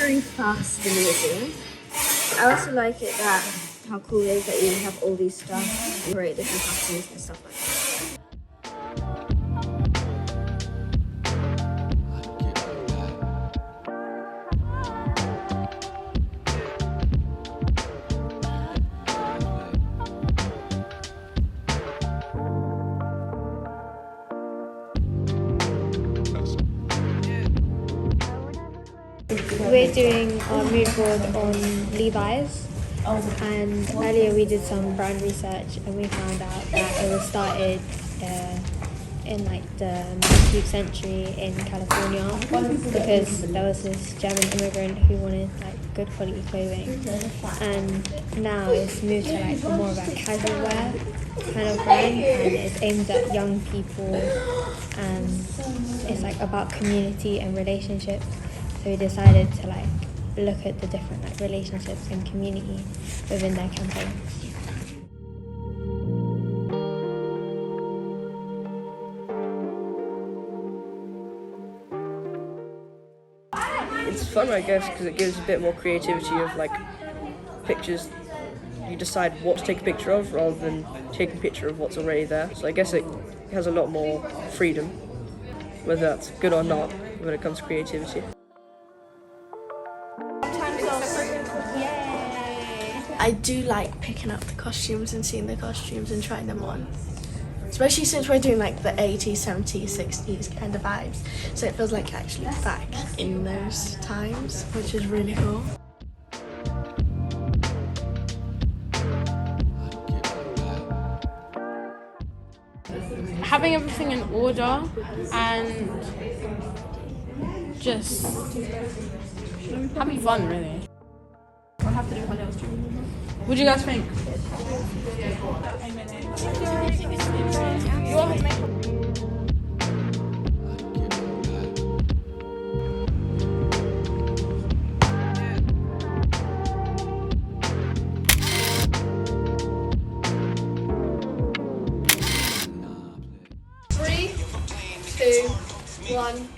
very fast and easy. I also like it that how cool it is that you have all these stuff, create different costumes and stuff like that. We're doing our mood board on Levi's, and earlier we did some brand research and we found out that it was started in like the 19th century in California, because there was this German immigrant who wanted like good quality clothing, and now it's moved to like more of a casual wear kind of brand, and it's aimed at young people, and it's like about community and relationships. So we decided to like look at the different like relationships and community within their campaign. It's fun, I guess, because it gives a bit more creativity of like pictures. You decide what to take a picture of rather than taking a picture of what's already there. So I guess it has a lot more freedom, whether that's good or not, when it comes to creativity. I do like picking up the costumes and seeing the costumes and trying them on. Especially since we're doing like the 80s, 70s, 60s kind of vibes. So it feels like actually back in those times, which is really cool. Having everything in order and just having fun, really. I'll have to do my nails too. What do you guys think? You all have makeup. Three, two, one.